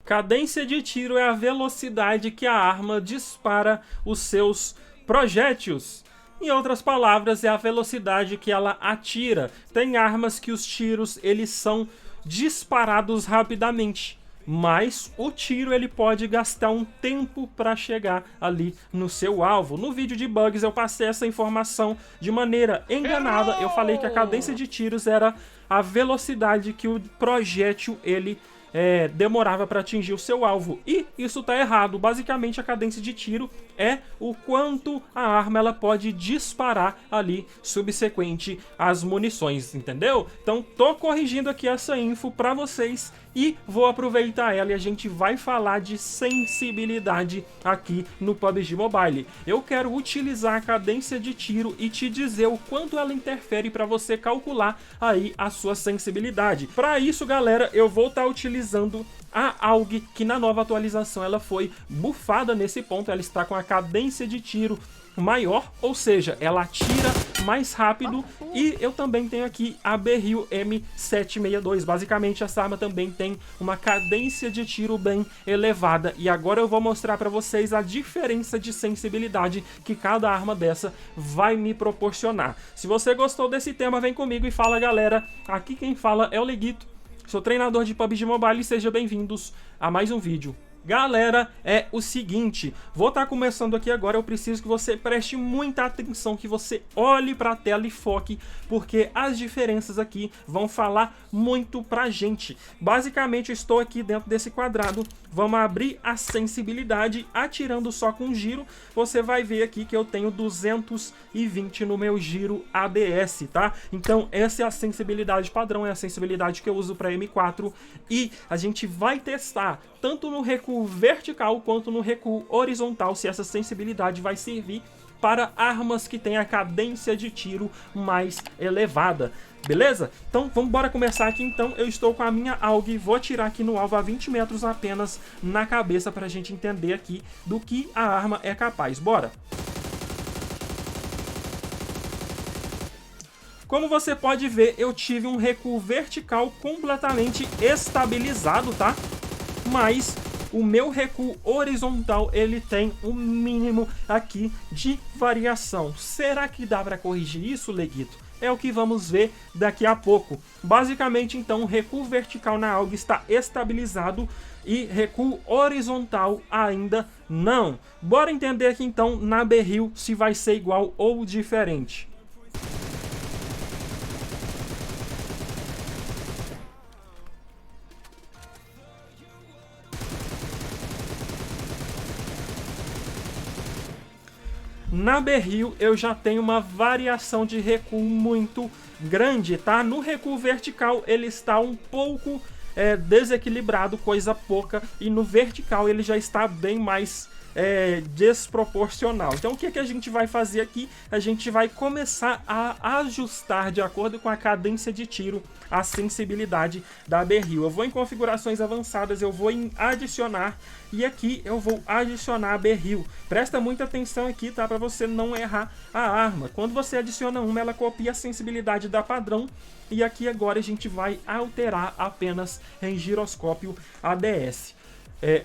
Cadência de tiro é a velocidade que a arma dispara os seus projéteis. Em outras palavras, é a velocidade que ela atira. Tem armas que os tiros eles são disparados rapidamente, mas o tiro ele pode gastar um tempo para chegar ali no seu alvo. No vídeo de bugs eu passei essa informação de maneira enganada. Eu falei que a cadência de tiros era a velocidade que o projétil ele demorava para atingir o seu alvo, e isso tá errado. Basicamente a cadência de tiro é o quanto a arma ela pode disparar ali subsequente às munições, entendeu? Então tô corrigindo aqui essa info para vocês e vou aproveitar ela e a gente vai falar de sensibilidade aqui no PUBG Mobile. Eu quero utilizar a cadência de tiro e te dizer o quanto ela interfere para você calcular aí a sua sensibilidade. Para isso, galera, eu vou estar utilizando a AUG, que na nova atualização ela foi bufada nesse ponto. Ela está com a cadência de tiro maior, ou seja, ela atira mais rápido. E eu também tenho aqui a Beryl M762. Basicamente essa arma também tem uma cadência de tiro bem elevada, e agora eu vou mostrar para vocês a diferença de sensibilidade que cada arma dessa vai me proporcionar. Se você gostou desse tema, vem comigo e fala, galera. Aqui quem fala é o Leguito, sou treinador de PUBG Mobile, e sejam bem-vindos a mais um vídeo. Galera, é o seguinte, vou estar começando aqui agora. Eu preciso que você preste muita atenção, que você olhe para a tela e foque, porque as diferenças aqui vão falar muito pra gente. Basicamente eu estou aqui dentro desse quadrado, vamos abrir a sensibilidade, atirando só com giro. Você vai ver aqui que eu tenho 220 no meu giro ADS, tá? Então essa é a sensibilidade padrão, é a sensibilidade que eu uso para M4, e a gente vai testar tanto no recuo vertical quanto no recuo horizontal se essa sensibilidade vai servir para armas que têm a cadência de tiro mais elevada, beleza? Então vamos embora começar aqui. Então eu estou com a minha AUG, vou atirar aqui no alvo a 20 metros apenas na cabeça para a gente entender aqui do que a arma é capaz. Bora! Como você pode ver, eu tive um recuo vertical completamente estabilizado, tá? Mas o meu recuo horizontal ele tem um mínimo aqui de variação. Será que dá para corrigir isso, Leguito? É o que vamos ver daqui a pouco. Basicamente, então, o recuo vertical na AUG está estabilizado e recuo horizontal ainda não. Bora entender aqui então na Beryl se vai ser igual ou diferente. Na Beryl eu já tenho uma variação de recuo muito grande, tá? No recuo vertical ele está um pouco desequilibrado, coisa pouca, e no vertical ele já está bem mais desproporcional. Então o que a gente vai fazer aqui? A gente vai começar a ajustar de acordo com a cadência de tiro a sensibilidade da Beryl. Eu vou em configurações avançadas, eu vou em adicionar, e aqui eu vou adicionar a Beryl. Presta muita atenção aqui, tá? Para você não errar a arma. Quando você adiciona uma, ela copia a sensibilidade da padrão, e aqui agora a gente vai alterar apenas em giroscópio ADS.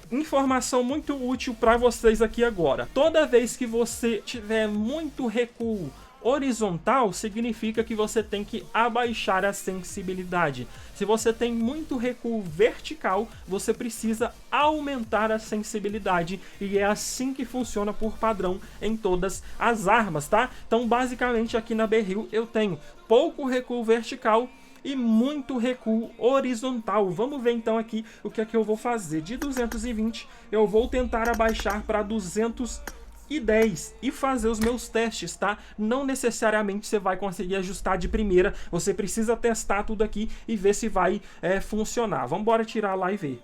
Informação muito útil para vocês aqui agora. Toda vez que você tiver muito recuo horizontal, significa que você tem que abaixar a sensibilidade. Se você tem muito recuo vertical, você precisa aumentar a sensibilidade, e é assim que funciona por padrão em todas as armas, tá? Então basicamente aqui na Beryl eu tenho pouco recuo vertical e muito recuo horizontal. Vamos ver então aqui o que é que eu vou fazer. De 220 eu vou tentar abaixar para 210 e fazer os meus testes, tá? Não necessariamente você vai conseguir ajustar de primeira, você precisa testar tudo aqui e ver se vai funcionar. Vamos embora tirar lá e ver.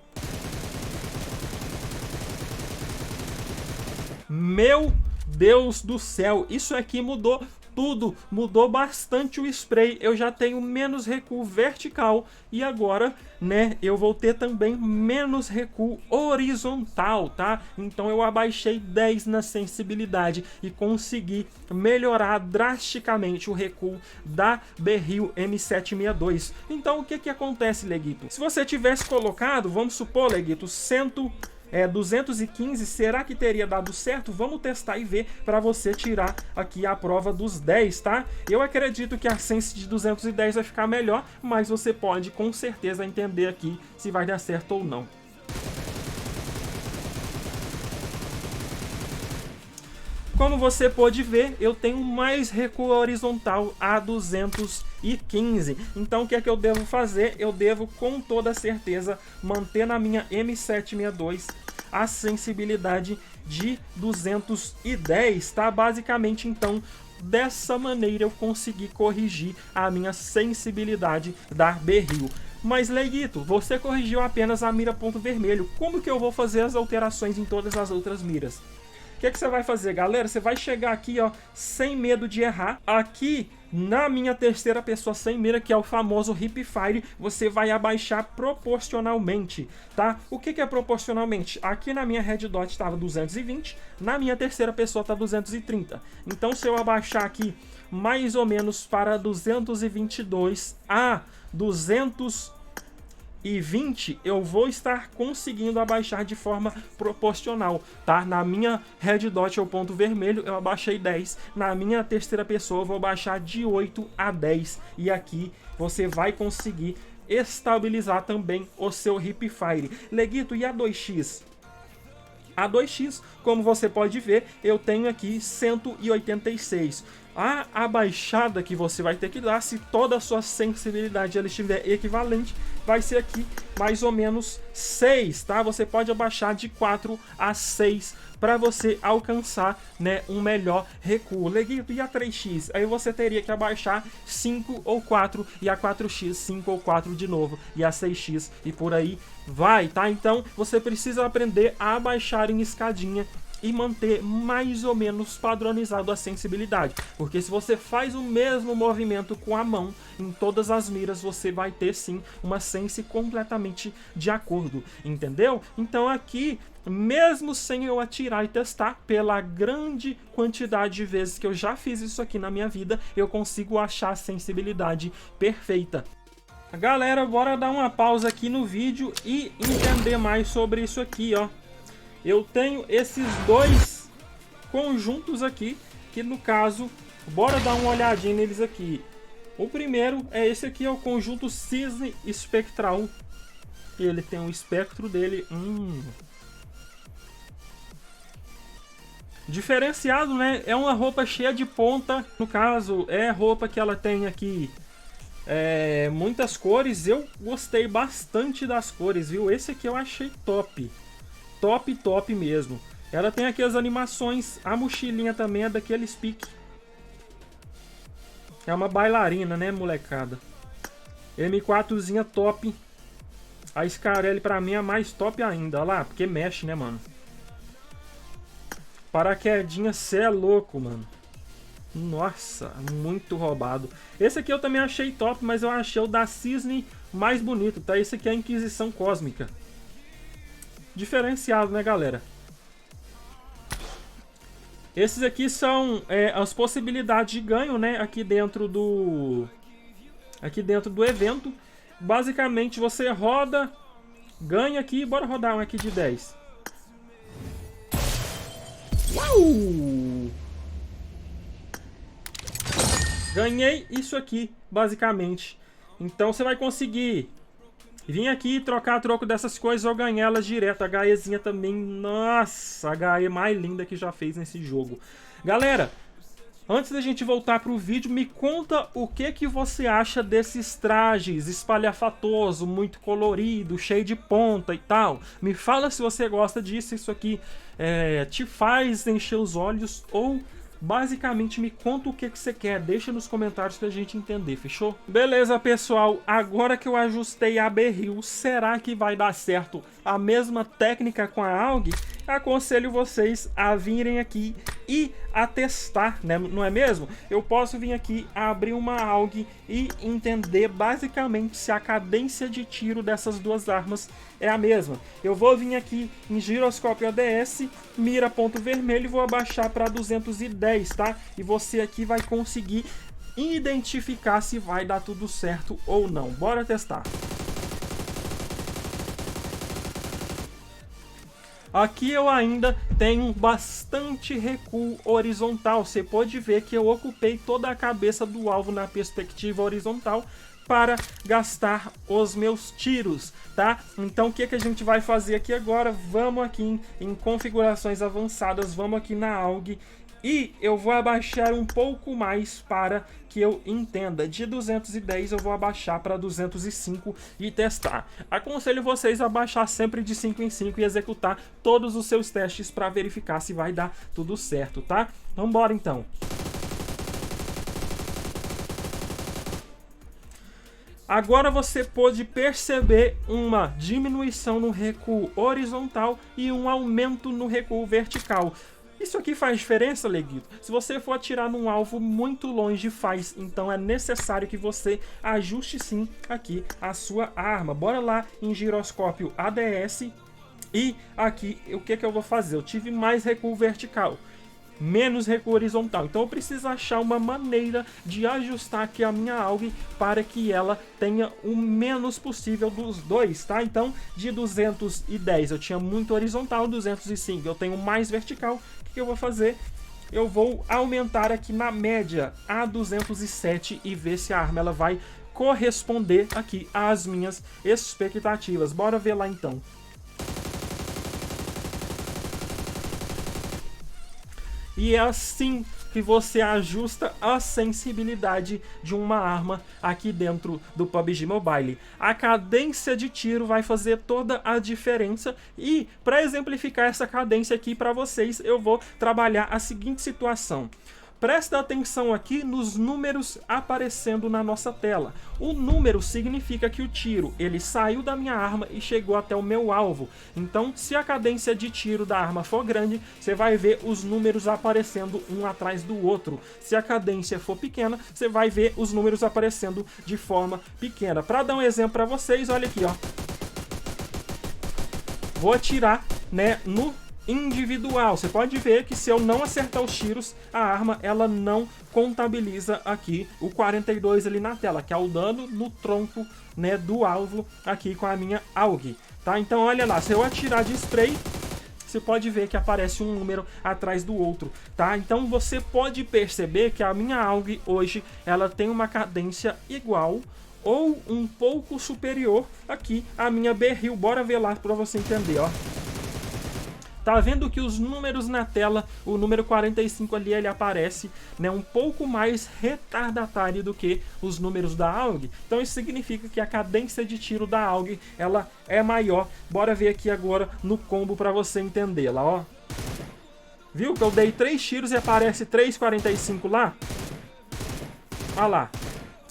Meu Deus do céu, isso aqui mudou tudo, mudou bastante o spray, eu já tenho menos recuo vertical e agora, né, eu vou ter também menos recuo horizontal, tá? Então eu abaixei 10 na sensibilidade e consegui melhorar drasticamente o recuo da Berril M762. Então o que que acontece, Leguito? Se você tivesse colocado, vamos supor, Leguito, 215, será que teria dado certo? Vamos testar e ver para você tirar aqui a prova dos 10, tá? Eu acredito que a Sense de 210 vai ficar melhor, mas você pode com certeza entender aqui se vai dar certo ou não. Como você pode ver, eu tenho mais recuo horizontal a 215. Então o que é que eu devo fazer? Eu devo com toda certeza manter na minha M762 a sensibilidade de 210, tá? Basicamente, então, dessa maneira eu consegui corrigir a minha sensibilidade da Berril. Mas, Leguito, você corrigiu apenas a mira ponto vermelho. Como que eu vou fazer as alterações em todas as outras miras? O que você vai fazer, galera? Você vai chegar aqui, ó, sem medo de errar. Aqui, na minha terceira pessoa sem mira, que é o famoso Hip Fire, você vai abaixar proporcionalmente, tá? O que é proporcionalmente? Aqui na minha Red Dot estava 220, na minha terceira pessoa tá 230. Então, se eu abaixar aqui mais ou menos para 222 a 220, eu vou estar conseguindo abaixar de forma proporcional, tá? Na minha Red Dot é o ponto vermelho, eu abaixei 10. Na minha terceira pessoa eu vou baixar de 8 a 10. E aqui você vai conseguir estabilizar também o seu Hip Fire. Leguito, e a 2x? A 2x, como você pode ver, eu tenho aqui 186. A abaixada que você vai ter que dar, se toda a sua sensibilidade ela estiver equivalente, vai ser aqui mais ou menos 6, tá? Você pode abaixar de 4 a 6 para você alcançar, né, um melhor recuo. Leguito, e a 3x? Aí você teria que abaixar 5 ou 4, e a 4x 5 ou 4 de novo, e a 6x, e por aí vai, tá? Então você precisa aprender a abaixar em escadinha e manter mais ou menos padronizado a sensibilidade, porque se você faz o mesmo movimento com a mão em todas as miras, você vai ter sim uma sense completamente de acordo, entendeu? Então aqui, mesmo sem eu atirar e testar, pela grande quantidade de vezes que eu já fiz isso aqui na minha vida, eu consigo achar a sensibilidade perfeita. Galera, bora dar uma pausa aqui no vídeo e entender mais sobre isso aqui, ó. Eu tenho esses dois conjuntos aqui, que no caso, bora dar uma olhadinha neles aqui. O primeiro é esse aqui, é o conjunto Cisne Espectral. Ele tem o espectro dele. Diferenciado, né? É uma roupa cheia de ponta. No caso, é roupa que ela tem aqui muitas cores. Eu gostei bastante das cores, viu? Esse aqui eu achei top. Top mesmo. Ela tem aqui as animações. A mochilinha também é daqueles pique. É uma bailarina, né, molecada? M4zinha top. A Scarelli pra mim é a mais top ainda. Olha lá, porque mexe, né, mano? Paraquedinha, cê é louco, mano. Nossa, muito roubado. Esse aqui eu também achei top, mas eu achei o da Cisne mais bonito, tá? Esse aqui é a Inquisição Cósmica. Diferenciado, né, galera? Esses aqui são as possibilidades de ganho, né, aqui dentro do evento. Basicamente você roda, ganha aqui. Bora rodar um aqui de 10. Uau! Ganhei isso aqui, basicamente. Então você vai conseguir vim aqui trocar troco dessas coisas ou ganhar elas direto. A HEzinha também, nossa, a HE mais linda que já fez nesse jogo. Galera, antes da gente voltar pro vídeo, me conta o que você acha desses trajes espalhafatoso, muito colorido, cheio de ponta e tal. Me fala se você gosta disso, isso aqui te faz encher os olhos ou... basicamente me conta o que você quer, deixa nos comentários pra gente entender, fechou? Beleza, pessoal, agora que eu ajustei a Berril, será que vai dar certo a mesma técnica com a AUG? aconselho vocês a virem aqui e a testar, né? Não é mesmo? Eu posso vir aqui, abrir uma AUG e entender basicamente se a cadência de tiro dessas duas armas é a mesma. Eu vou vir aqui em giroscópio ADS, mira ponto vermelho, e vou abaixar para 210, tá? E você aqui vai conseguir identificar se vai dar tudo certo ou não. Bora testar. Aqui eu ainda tenho bastante recuo horizontal. Você pode ver que eu ocupei toda a cabeça do alvo na perspectiva horizontal para gastar os meus tiros, tá? Então o que a gente vai fazer aqui agora? Vamos aqui em configurações avançadas, vamos aqui na AUG e eu vou abaixar um pouco mais para que eu entenda. De 210 eu vou abaixar para 205 e testar. Aconselho vocês a baixar sempre de 5 em 5 e executar todos os seus testes para verificar se vai dar tudo certo, tá? Vamos embora então. Agora você pode perceber uma diminuição no recuo horizontal e um aumento no recuo vertical. Isso aqui faz diferença, Leguito? Se você for atirar num alvo muito longe, faz. Então é necessário que você ajuste sim aqui a sua arma. Bora lá em giroscópio ADS. E aqui, o que eu vou fazer? Eu tive mais recuo vertical, menos recuo horizontal. Então eu preciso achar uma maneira de ajustar aqui a minha AUG para que ela tenha o menos possível dos dois, tá? Então de 210 eu tinha muito horizontal, 205 eu tenho mais vertical. O que eu vou fazer? Eu vou aumentar aqui na média a 207 e ver se a arma ela vai corresponder aqui às minhas expectativas. Bora ver lá então. E é assim que você ajusta a sensibilidade de uma arma aqui dentro do PUBG Mobile. A cadência de tiro vai fazer toda a diferença e para exemplificar essa cadência aqui para vocês, eu vou trabalhar a seguinte situação. Presta atenção aqui nos números aparecendo na nossa tela. O número significa que o tiro ele saiu da minha arma e chegou até o meu alvo. Então, se a cadência de tiro da arma for grande, você vai ver os números aparecendo um atrás do outro. Se a cadência for pequena, você vai ver os números aparecendo de forma pequena. Para dar um exemplo para vocês, olha aqui, ó. Vou atirar, né, no individual. Você pode ver que se eu não acertar os tiros, a arma ela não contabiliza aqui o 42 ali na tela, que é o dano no tronco, né, do alvo aqui com a minha AUG, tá? Então olha lá, se eu atirar de spray, você pode ver que aparece um número atrás do outro, tá? Então você pode perceber que a minha AUG hoje ela tem uma cadência igual ou um pouco superior aqui à minha Beryl. Bora ver lá para você entender, ó. Tá vendo que os números na tela, o número 45 ali, ele aparece, né, um pouco mais retardatário do que os números da AUG. Então isso significa que a cadência de tiro da AUG, ela é maior. Bora ver aqui agora no combo para você entendê-la, ó. Viu que eu dei 3 tiros e aparece 3,45 lá? Olha lá.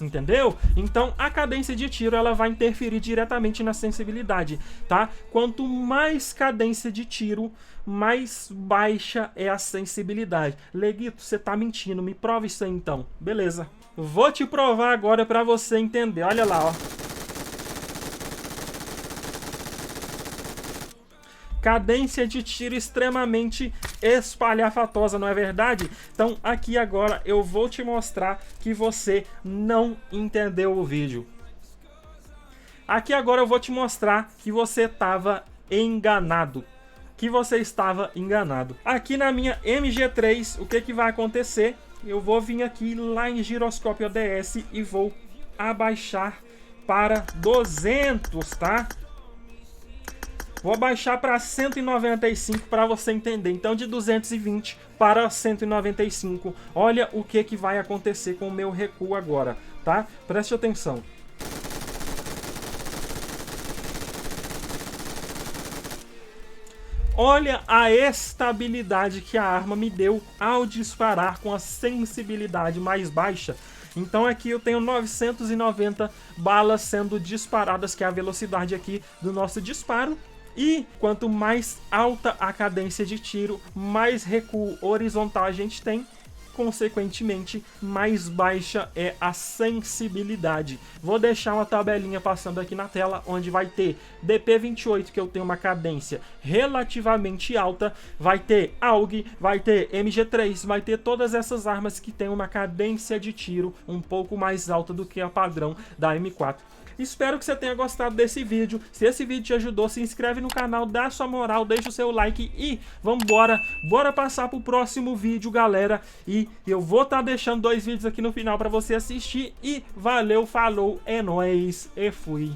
Entendeu? Então a cadência de tiro ela vai interferir diretamente na sensibilidade, tá? Quanto mais cadência de tiro, mais baixa é a sensibilidade. Leguito, você tá mentindo, me prova isso aí então. Beleza. Vou te provar agora para você entender. Olha lá, ó. Cadência de tiro extremamente espalhafatosa, não é verdade? Então aqui agora eu vou te mostrar que você não entendeu o vídeo. Aqui agora eu vou te mostrar que você estava enganado. Que você estava enganado. Aqui na minha MG3, o que vai acontecer? Eu vou vir aqui lá em giroscópio ADS e vou abaixar para 200, tá? Vou abaixar para 195 para você entender. Então de 220 para 195. Olha o que vai acontecer com o meu recuo agora, tá? Preste atenção. Olha a estabilidade que a arma me deu ao disparar com a sensibilidade mais baixa. Então aqui eu tenho 990 balas sendo disparadas, que é a velocidade aqui do nosso disparo. E quanto mais alta a cadência de tiro, mais recuo horizontal a gente tem, consequentemente, mais baixa é a sensibilidade. Vou deixar uma tabelinha passando aqui na tela, onde vai ter DP28, que eu tenho uma cadência relativamente alta, vai ter AUG, vai ter MG3, vai ter todas essas armas que tem uma cadência de tiro um pouco mais alta do que a padrão da M4. Espero que você tenha gostado desse vídeo. Se esse vídeo te ajudou, se inscreve no canal, dá sua moral, deixa o seu like e vambora. Bora passar pro próximo vídeo, galera. E eu vou estar deixando 2 vídeos aqui no final pra você assistir. E valeu, falou, é nóis e fui.